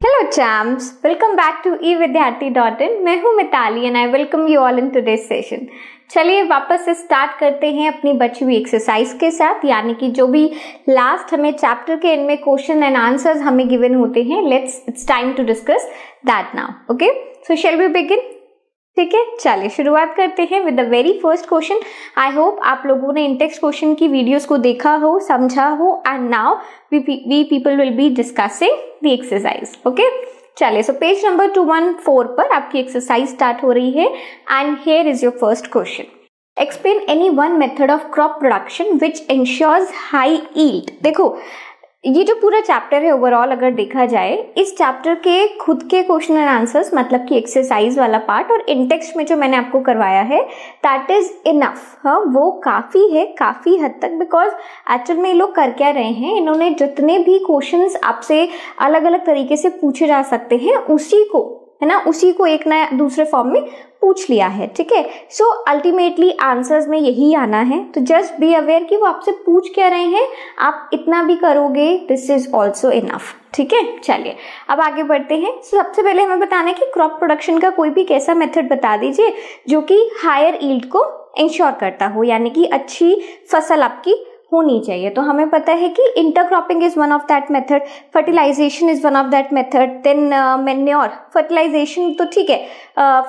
Hello champs, welcome back to evidyarthi.in। मैं हूं Mitali and I welcome you all in today's session. चलिए वापस से स्टार्ट करते हैं अपनी बची हुई एक्सरसाइज के साथ, यानी कि जो भी लास्ट हमें चैप्टर के एंड में क्वेश्चन एंड आंसर्स हमें गिवन होते हैं। It's time to discuss that now. Okay, so shall we begin? ठीक है, चलिए शुरुआत करते हैं with the very first question. I hope आप लोगों ने इन टेक्स्ट क्वेश्चन की वीडियोस को देखा हो, समझा हो, and now we people will be discussing the exercise. Okay, चलिए सो पेज नंबर 214 पर आपकी एक्सरसाइज स्टार्ट हो रही है and here is your first question. Explain any one method of crop production which ensures high yield. देखो, ये जो पूरा चैप्टर है ओवरऑल अगर देखा जाए, इस चैप्टर के खुद के क्वेश्चन एंड आंसर्स मतलब कि एक्सरसाइज वाला पार्ट और इन टेक्स्ट में जो मैंने आपको करवाया है दैट इज इनफ। हाँ, वो काफी है, काफी हद तक, बिकॉज एक्चुअल में ये लोग कर क्या रहे हैं, इन्होंने जितने भी क्वेश्चंस आपसे अलग अलग तरीके से पूछे जा सकते हैं उसी को एक नया दूसरे फॉर्म में पूछ लिया है। ठीक है, सो अल्टीमेटली आंसर्स में यही आना है, तो जस्ट बी अवेयर कि वो आपसे पूछ क्या रहे हैं, आप इतना भी करोगे दिस इज ऑल्सो इनफ। ठीक है, चलिए अब आगे बढ़ते हैं। सबसे पहले हमें बताना है कि क्रॉप प्रोडक्शन का कोई भी कैसा मेथड बता दीजिए जो कि हायर यील्ड को इंश्योर करता हो, यानी कि अच्छी फसल आपकी होनी चाहिए। तो हमें पता है कि intercropping is one of that method, fertilization is one of that method, then manure, fertilization तो ठीक है,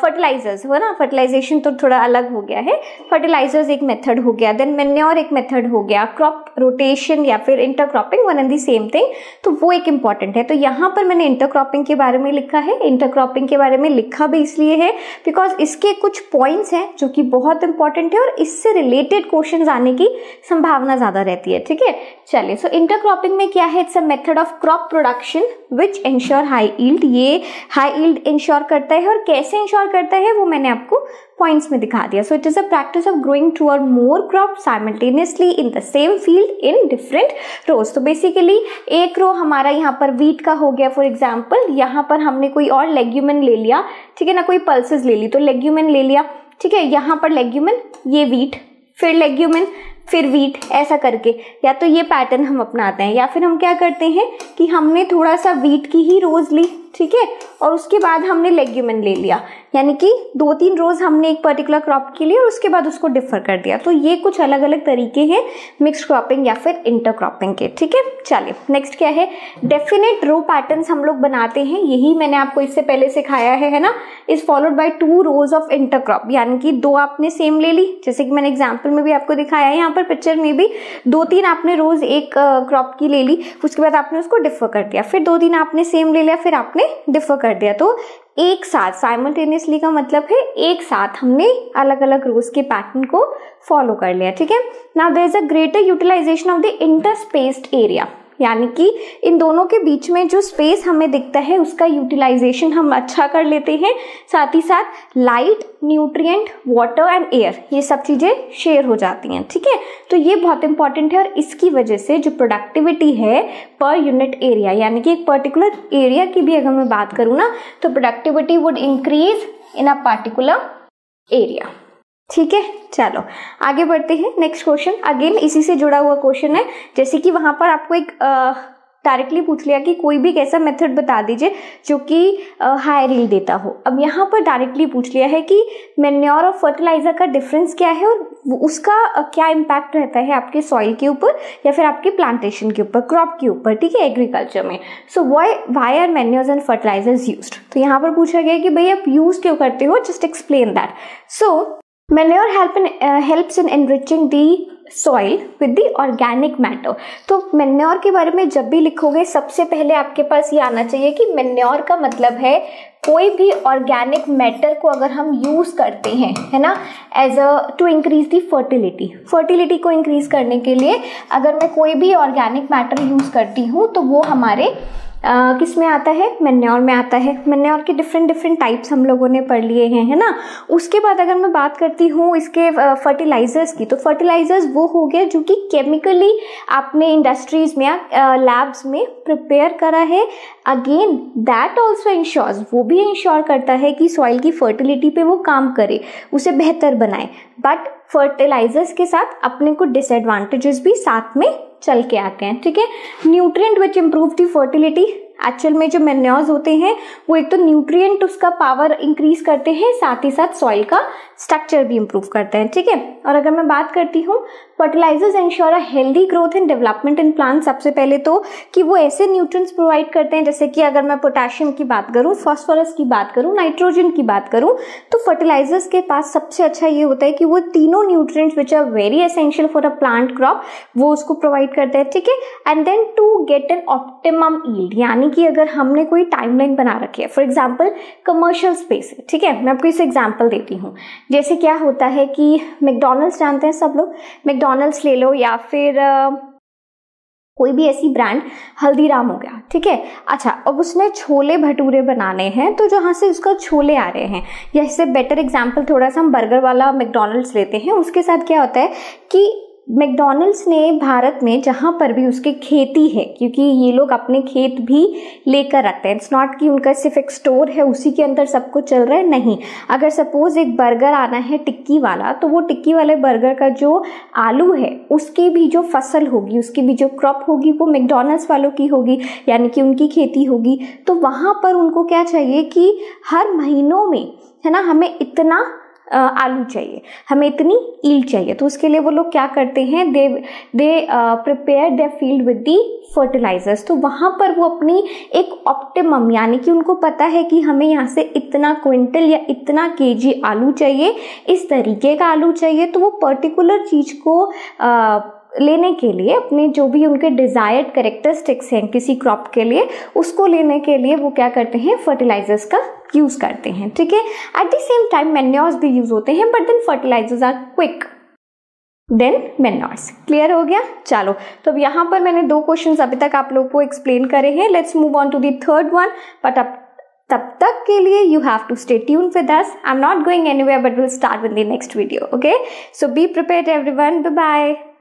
फर्टिलाइजर्स हो ना, फर्टिलाइजेशन तो थोड़ा अलग हो गया है, फर्टिलाइजर्स एक मेथड हो गया, देन मैन्योर एक मेथड हो गया, क्रॉप रोटेशन या फिर intercropping one and the same thing, तो वो एक इंपॉर्टेंट है। तो यहाँ पर मैंने इंटरक्रॉपिंग के बारे में लिखा है। इंटरक्रॉपिंग के बारे में लिखा भी इसलिए है बिकॉज इसके कुछ पॉइंट्स हैं जो कि बहुत इंपॉर्टेंट है और इससे रिलेटेड क्वेश्चन आने की संभावना ज्यादा रहती है। ठीक है, चलिए सो इंटरक्रॉपिंग में क्या है, it's a method of crop production which ensure high yield. ये हाई यील्ड इंश्योर करता है और कैसे इंश्योर करता है वो मैंने आपको पॉइंट्स में दिखा दिया। So it is a practice of growing toward more crop simultaneously in the same field in different rows. तो बेसिकली एक रो हमारा यहाँ पर वीट का हो गया फॉर एग्जाम्पल, यहाँ पर हमने कोई और लेग्यूमेन ले लिया, ठीक है ना, कोई पल्सेस ले ली तो लेग्यूमेन ले लिया। ठीक है, यहाँ पर लेग्यूमेन, ये वीट, फिर लेग्यूमेन, फिर वीट, ऐसा करके या तो ये पैटर्न हम अपनाते हैं, या फिर हम क्या करते हैं कि हमने थोड़ा सा वीट की ही रोज ली, ठीक है, और उसके बाद हमने लेग्यूमेन ले लिया, यानी कि 2-3 रोज हमने एक पर्टिकुलर क्रॉप के लिए और उसके बाद उसको डिफर कर दिया। तो ये कुछ अलग अलग तरीके हैं मिक्स क्रॉपिंग या फिर इंटरक्रॉपिंग के। ठीक है, चलिए नेक्स्ट क्या है, डेफिनेट रो पैटर्न्स हम लोग बनाते हैं, यही मैंने आपको इससे पहले सिखाया है ना, is followed by 2 rose of intercrop, यानी कि 2 आपने सेम ले ली, जैसे कि मैंने एग्जाम्पल में भी आपको दिखाया है, यहाँ पर पिक्चर में भी 2-3 आपने रोज एक क्रॉप की ले ली, उसके बाद आपने उसको डिफर कर दिया, फिर 2-3 आपने सेम ले लिया, फिर आपने डिफर कर दिया। तो एक साथ साइमल्टेनियसली का मतलब है एक साथ हमने अलग अलग रोज के पैटर्न को फॉलो कर लिया। ठीक है, now there is a greater utilization of the interspaced area, यानी कि इन दोनों के बीच में जो स्पेस हमें दिखता है उसका यूटिलाइजेशन हम अच्छा कर लेते हैं, साथ ही साथ light, nutrient, water and air, ये सब चीजें शेयर हो जाती हैं। ठीक है, तो ये बहुत इंपॉर्टेंट है और इसकी वजह से जो प्रोडक्टिविटी है पर यूनिट एरिया, यानी कि एक पर्टिकुलर एरिया की भी अगर मैं बात करूँ ना, तो productivity would increase in a particular area. ठीक है, चलो आगे बढ़ते हैं। नेक्स्ट क्वेश्चन अगेन इसी से जुड़ा हुआ क्वेश्चन है, जैसे कि वहां पर आपको एक डायरेक्टली पूछ लिया कि कोई भी कैसा मेथड बता दीजिए जो कि हायर यील्ड देता हो। अब यहाँ पर डायरेक्टली पूछ लिया है कि मैन्योर और फर्टिलाइजर का डिफरेंस क्या है और उसका क्या इम्पैक्ट रहता है आपके सॉइल के ऊपर या फिर आपके प्लांटेशन के ऊपर, क्रॉप के ऊपर। ठीक है, एग्रीकल्चर में। So why are manures and fertilizers used, तो यहाँ पर पूछा गया कि भाई आप यूज क्यों करते हो, just explain that. So manure helps in enriching the soil with the organic matter। तो मैन्योर के बारे में जब भी लिखोगे सबसे पहले आपके पास ये आना चाहिए कि मैन्योर का मतलब है कोई भी ऑर्गेनिक मैटर को अगर हम यूज करते हैं, है ना, as a to increase the fertility को इंक्रीज करने के लिए अगर मैं कोई भी ऑर्गेनिक मैटर यूज करती हूँ तो वो हमारे किस में आता है, मैन्योर में आता है। मैन्योर के डिफरेंट टाइप्स हम लोगों ने पढ़ लिए हैं, है ना। उसके बाद अगर मैं बात करती हूँ इसके फर्टिलाइजर्स की, तो फर्टिलाइजर्स वो हो गया जो कि केमिकली आपने इंडस्ट्रीज में या लैब्स में प्रिपेयर करा है। अगेन दैट ऑल्सो इंश्योर्स, वो भी इंश्योर करता है कि सॉइल की फर्टिलिटी पे वो काम करे, उसे बेहतर बनाए। बट फर्टिलाइजर्स के साथ अपने को डिसएडवांटेजेस भी साथ में चल के आते हैं। ठीक है, न्यूट्रिएंट विच इम्प्रूव दी फर्टिलिटी, एक्चुअल में जो मैन्योर्स होते हैं वो एक तो न्यूट्रिएंट उसका पावर इंक्रीज करते हैं, साथ ही साथ सॉइल का स्ट्रक्चर भी इंप्रूव करते हैं, ठीक है। और अगर मैं बात करती हूँ fertilizers ensure a healthy growth and development in plant, सबसे पहले तो कि वो ऐसे न्यूट्रिएंट्स प्रोवाइड करते हैं, जैसे कि अगर मैं पोटेशियम की बात करूं, फास्फोरस की बात करूं, नाइट्रोजन की बात करूं, तो फर्टिलाइजर्स के पास सबसे अच्छा ये होता है कि वो तीनों nutrients which are very essential for a plant crop वो उसको प्रोवाइड करते हैं, ठीक है। And then to get an optimum yield, यानी कि अगर हमने कोई टाइमलाइन बना रखी है, फॉर एग्जांपल कमर्शियल स्पेस है, ठीक है, मैं आपको इस एग्जांपल देती हूँ। जैसे क्या होता है कि मैकडॉनल्ड्स जानते हैं सब लोग, मैकडॉनल्ड्स ले लो या फिर कोई भी ऐसी ब्रांड, हल्दीराम हो गया, ठीक है। अच्छा, अब उसने छोले भटूरे बनाने हैं, तो जहां से उसका छोले आ रहे हैं, या इससे बेटर एग्जांपल थोड़ा सा हम बर्गर वाला मैकडॉनल्ड्स लेते हैं, उसके साथ क्या होता है कि मैकडॉनल्ड्स ने भारत में जहां पर भी उसकी खेती है, क्योंकि ये लोग अपने खेत भी लेकर रखते हैं, इट्स नॉट कि उनका सिर्फ एक स्टोर है उसी के अंदर सब कुछ चल रहा है, नहीं। अगर सपोज एक बर्गर आना है टिक्की वाला, तो वो टिक्की वाले बर्गर का जो आलू है उसकी भी जो फसल होगी, उसकी भी जो क्रॉप होगी वो मैकडॉनल्ड्स वालों की होगी, यानी कि उनकी खेती होगी। तो वहां पर उनको क्या चाहिए कि हर महीनों में, है ना, हमें इतना आलू चाहिए, हमें इतनी ईल्ड चाहिए, तो उसके लिए वो लोग क्या करते हैं, they prepare their field with the fertilizers. तो वहां पर वो अपनी एक ऑप्टिमम, यानी कि उनको पता है कि हमें यहाँ से इतना क्विंटल या इतना केजी आलू चाहिए, इस तरीके का आलू चाहिए, तो वो पर्टिकुलर चीज को लेने के लिए, अपने जो भी उनके डिजायर्ड कैरेक्टरिस्टिक्स हैं किसी क्रॉप के लिए, उसको लेने के लिए वो क्या करते हैं, फर्टिलाइजर्स का यूज करते हैं, ठीक है। At the same time manures भी यूज होते हैं, but then fertilizers are quick than manures. Clear हो गया? चलो, तो अब यहाँ पर मैंने 2 क्वेश्चंस अभी तक आप लोगों को एक्सप्लेन करे हैं। Let's move on to the third one, but अब तब तक के लिए you have to stay tuned with us. I'm not going anywhere, but we'll start with the next video. Okay, so be prepared everyone. Bye bye.